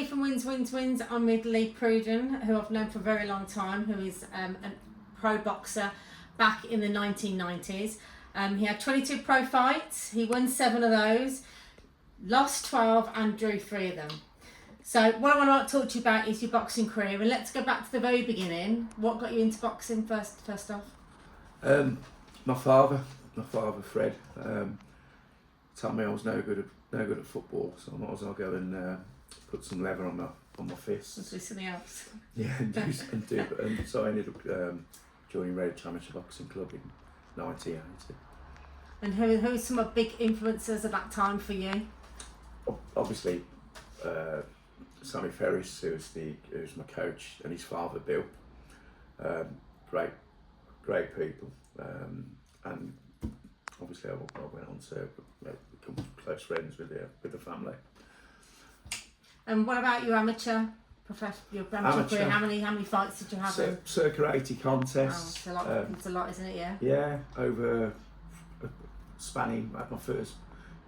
Lee from Wins. I'm with Lee Prudden, who I've known for a very long time, who is a pro boxer back in the 1990s. He had 22 pro fights, he won 7 of those, lost 12 and drew 3 of them. So what I want to talk to you about is your boxing career, and let's go back to the very beginning. What got you into boxing first off? My father Fred, told me I was no good at football, so I might as well go and put some leather on my fists. Let's do something else. Yeah, and so I ended up joining Red Amateur Boxing Club in 1980. And who are some of the big influences at that time for you? Obviously, Sammy Ferris, who's my coach, and his father Bill. Great people, and obviously I went on to become close friends with the family. And what about your amateur career? How many fights did you have? Circa 80 contests. Wow, it's a lot, isn't it? Yeah. Yeah, over spanning. I had my first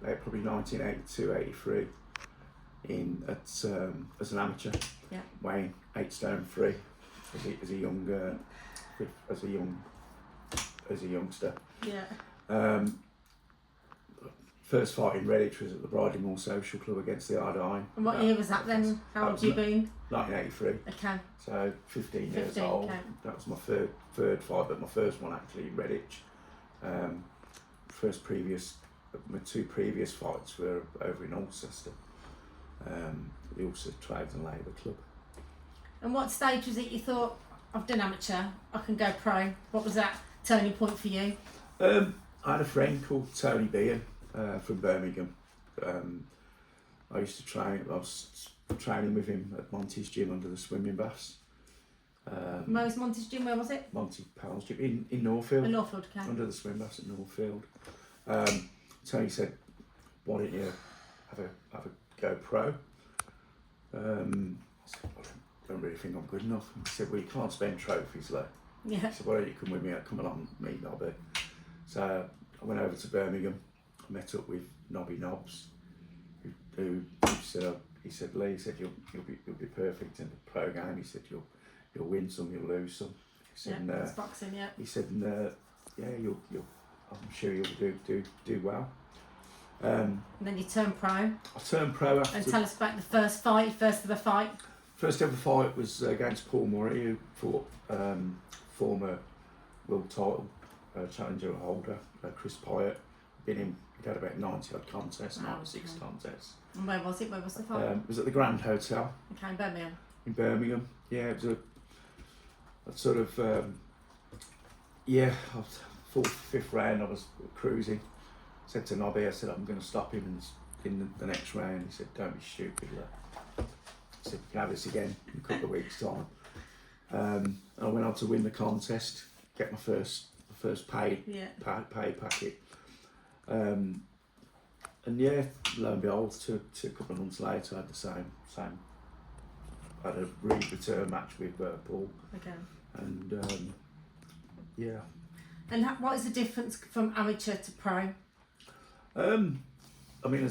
probably 1982, 83 as an amateur. Yeah. Weighing 8 stone 3 as a youngster. Yeah. First fight in Redditch was at the Bridley Social Club against the Ardine. And what year was that then? How old had you been? 1983. Okay. So 15 years old. Okay. That was my third fight, but my first one actually in Redditch. My 2 previous fights were over in Alcester, the Ulster Trades and Labour Club. And what stage was it you thought, I've done amateur, I can go pro? What was that turning point for you? I had a friend called Tony Bean from Birmingham. I used to train. I was training with him at Monty's gym under the swimming baths. Where was Monty's gym? Where was it? Monty Powell's gym in Northfield. In Northfield, okay. Under the swimming baths at Northfield. Tony said, "Why don't you have a go pro?" I said, "Well, I don't really think I'm good enough." He said, "Well, you can't spend trophies though." Yeah. He said, "Why don't you come with me? Come along, meet Nobby." So I went over to Birmingham. I met up with Nobby Nobbs, who said, "Lee," he said, "You'll be perfect in the pro game." He said, "You'll win some, you'll lose some." He said, yeah, it's boxing, yeah. He said, "Yeah, you'll I'm sure you'll do well." And then you turned pro. I turned pro after. And tell us about the first ever fight. First ever fight was against Paul Murray, who fought former world title challenger holder Chris Pyatt. He'd had about 90 odd contests, 96 contests. And where was it? Where was the fight? It was at the Grand Hotel. Okay, in Birmingham. In Birmingham, yeah. It was a sort of I was 4th, 5th round. I was cruising. I said to Nobby, I said, "I'm going to stop him in the next round." He said, "Don't be stupid." He said, "You can have this again in a couple of weeks' time." And I went on to win the contest, get my first paid packet. And yeah, lo and behold, a couple of months later, I had the same. I had a return match with Paul. Okay. And yeah. And what is the difference from amateur to pro? I mean,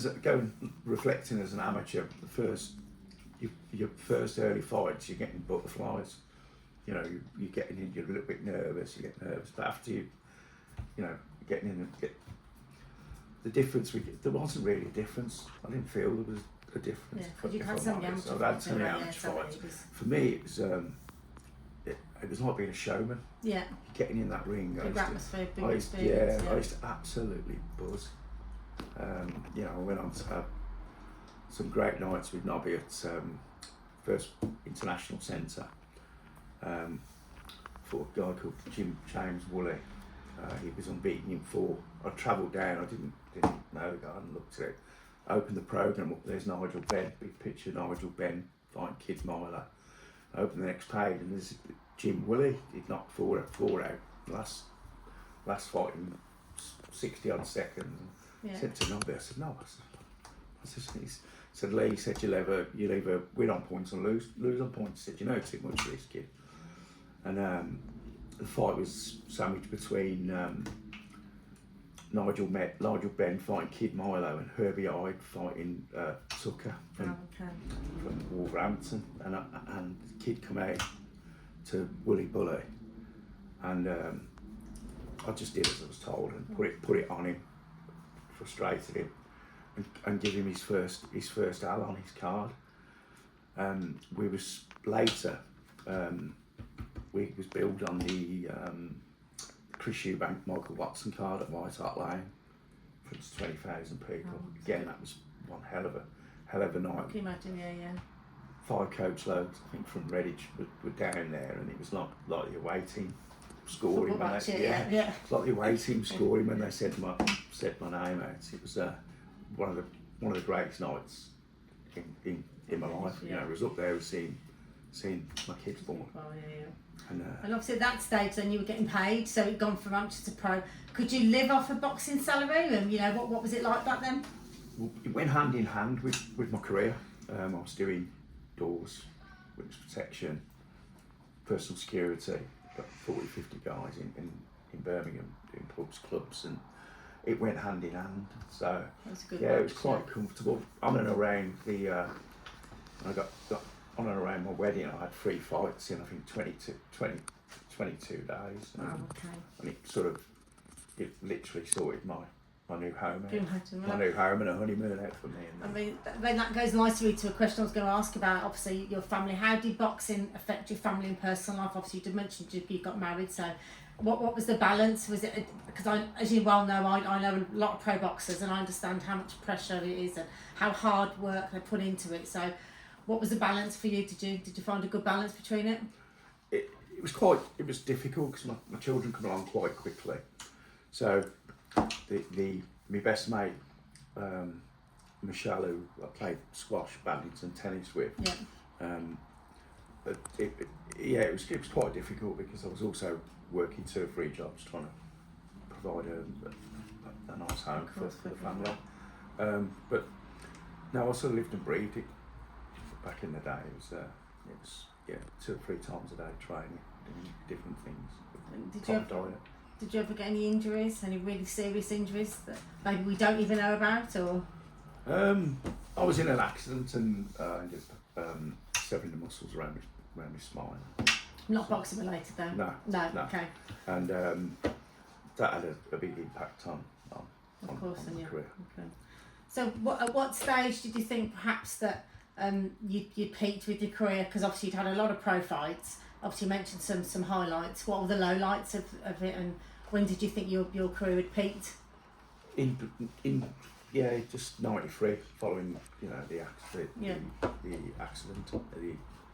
reflecting as an amateur, your first early fights, you're getting butterflies. You know, you're getting in, you're a little bit nervous. You get nervous, but after getting in and the difference, there wasn't really a difference. I didn't feel there was a difference. Yeah, because you had some amateur I've had some amateur fights. For me, it was like being a showman. Yeah. Getting in that ring. Big atmosphere, big experience. Yeah, I used to absolutely buzz. I went on to have some great nights with Nobby at First International Centre. For a guy called James Woolley. He was unbeaten in 4. I travelled down. I didn't know the guy. I looked at it. I opened the programme up. There's Nigel Benn. Big picture of Nigel Benn fighting Kid Myler. I opened the next page and there's Jim Woolley. He'd knocked 4 out. Last fight in 60 odd seconds. Yeah. I said to Nobby, I said, "No." He said, "Lee," he said, "you'll either win on points or lose on points." He said, "You know too much of this kid." And the fight was sandwiched between Nigel Ben fighting Kid Milo and Herbie Hyde fighting Tucker from Wolverhampton, and Kid come out to Willy Bully, and I just did as I was told and put it on him, frustrated him, and give him his first L on his card. We was later. We was billed on the Chris Eubank Michael Watson card at White Hart Lane for 20,000 people. Again, that was one hell of a night. Can you imagine? Yeah. 5 coach loads, I think, from Redditch were down there, and it was like the away team scoring. It's like the away team scoring when they said my name out. It was one of the greatest nights in my life. Yeah. You know, I was up there seeing my kids born. Oh, yeah. And obviously at that stage then you were getting paid, so it'd gone from amateur to pro. Could you live off a boxing salary, and you know what was it like back then? Well, it went hand in hand with my career. I was doing doors, witness protection, personal security, got 40, 50 guys in Birmingham doing pubs, clubs, and it went hand in hand. So it was quite comfortable. On and around I got on and around my wedding, I had 3 fights in I think 22 days. And it literally sorted my new home out. My new home and a honeymoon out for me. I mean, then that goes nicely to a question I was going to ask about, obviously, your family. How did boxing affect your family and personal life? Obviously, you mentioned you got married, so what was the balance? Was it, because as you well know, I know a lot of pro boxers, and I understand how much pressure it is and how hard work they put into it. So what was the balance for you? Did you find a good balance between it? It was difficult because my children come along quite quickly. So my best mate, Michelle, who I played squash, badminton, tennis with. It was quite difficult because I was also working 2 or 3 jobs trying to provide a nice home for the family. But no, I sort of lived and breathed it. Back in the day, it was 2 or 3 times a day training, doing different things. Did you ever get any injuries, any really serious injuries that maybe we don't even know about, or? I was in an accident and ended up severing the muscles around my spine. Not boxing related though? No. Okay. And that had a big impact on my career. Okay. So at what stage did you think perhaps that you peaked with your career? Because obviously you'd had a lot of pro fights. Obviously you mentioned some highlights. What were the lowlights of it, and when did you think your career had peaked? Just 93, following the accident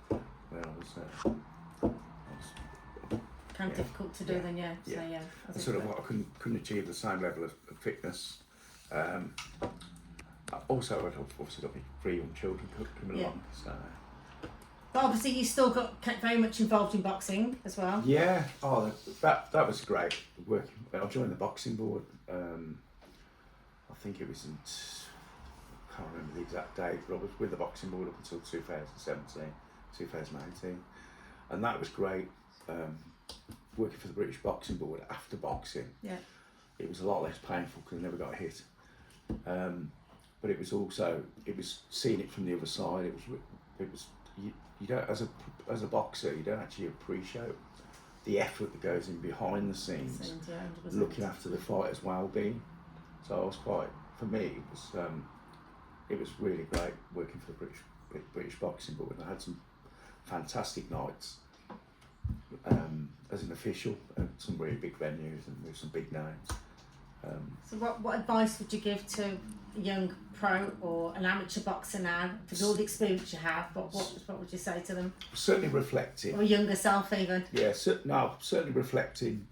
where I was kind of difficult to do then. So I couldn't achieve the same level of fitness. Also, I'd obviously got 3 young children coming along. So. But obviously, you still kept very much involved in boxing as well. Yeah. Oh, that was great. Working. I joined the boxing board. I think it was I can't remember the exact date, but I was with the boxing board up until 2017, 2018, and that was great. Working for the British Boxing Board after boxing. Yeah. It was a lot less painful because I never got hit. But it was seeing it from the other side. It was you don't, as a boxer, you don't actually appreciate the effort that goes in behind the scenes, looking after the fighter's well-being. So I was for me it was really great working for the British Boxing Board. I had some fantastic nights as an official at some really big venues and with some big names. So what advice would you give to a young pro or an amateur boxer now, with all the experience you have? What would you say to them? Certainly reflecting. Or younger self even? Yeah, certainly reflecting.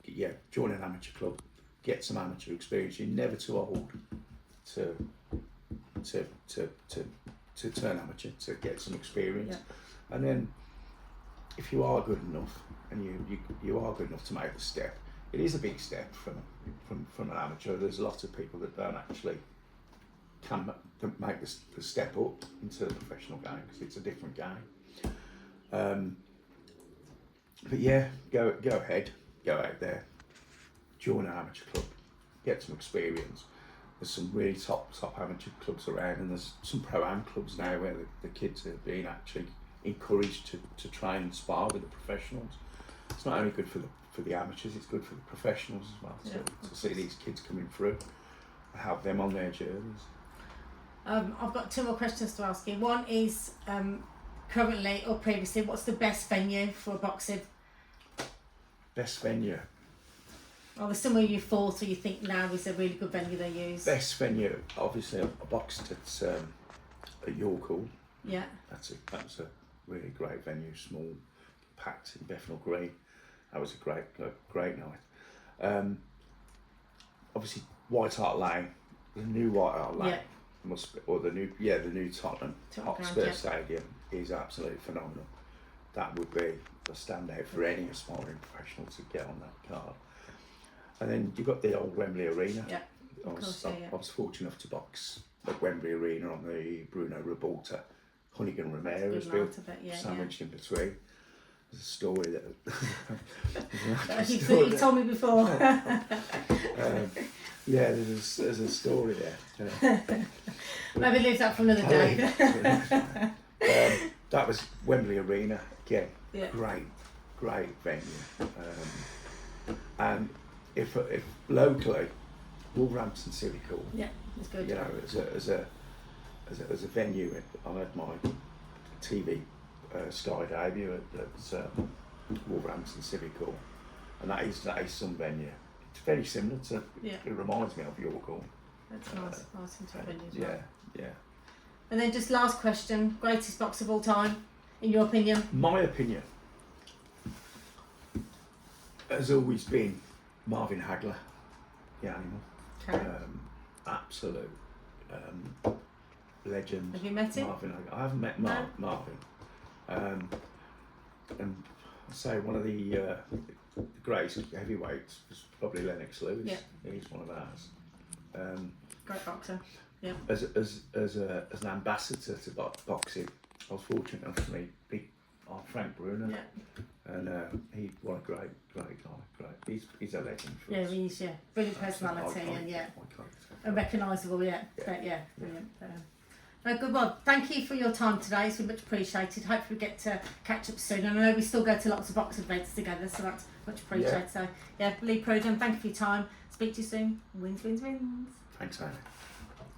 Yeah, join an amateur club, get some amateur experience. You're never too old to turn amateur, to get some experience. And then if you are good enough and you are good enough to make the step, it is a big step from an amateur. There's lots of people that don't actually can make the step up into the professional game because it's a different game. But yeah, go ahead, go out there, join an amateur club, get some experience. There's some really top amateur clubs around, and there's some pro-am clubs now where the kids are being actually encouraged to try and spar with the professionals. It's not only good for the amateurs, it's good for the professionals as well. Yeah, to see these kids coming through and help them on their journeys. I've got 2 more questions to ask you. One is, currently or previously, what's the best venue for boxing? Best venue. Or there's somewhere you thought or you think now is a really good venue they use? Best venue, obviously, I boxed at York Hall. Yeah. That was a really great venue, small, packed in Bethnal Green. That was a great night. Obviously, White Hart Lane, the new White Hart Lane, or the new Tottenham Hotspur Stadium is absolutely phenomenal. That would be a standout for any aspiring professional to get on that card. And then you've got the old Wembley Arena. Yeah. I was fortunate enough to box at Wembley Arena on the Bruno Rabalta Hunnigan Ramirez build, sandwiched in between. There's a story that you told me before. There's a story there. Maybe leave that for another day. That was Wembley Arena again. Yeah. Great venue. And if locally, Wolverhampton City Hall. Yeah, it's good. You know, as a venue, I had my TV Sky debut at Wolverhampton Civic Hall, and that is some venue. It's very similar to. Yeah. It reminds me of York Hall. That's nice into venue as well. Yeah. And then just last question: greatest boxer of all time, in your opinion? My opinion has always been Marvin Hagler, the animal. Okay. Absolute legend. Have you met him? Marvin Hagler. I haven't met Marvin. And I'd say one of the greatest heavyweights was probably Lennox Lewis. Yeah. He's one of ours. Great boxer. Yeah. As an ambassador to boxing, I was fortunate enough to meet Frank Bruner. Yeah. And what a great guy. He's a legend for us. He is, brilliant personality and recognisable, brilliant. No, good. Well, thank you for your time today. It's been much appreciated. Hopefully we get to catch up soon. And I know we still go to lots of boxing events together, so that's much appreciated. So Lee Prudden, thank you for your time. Speak to you soon. Wins. Thanks, Annie.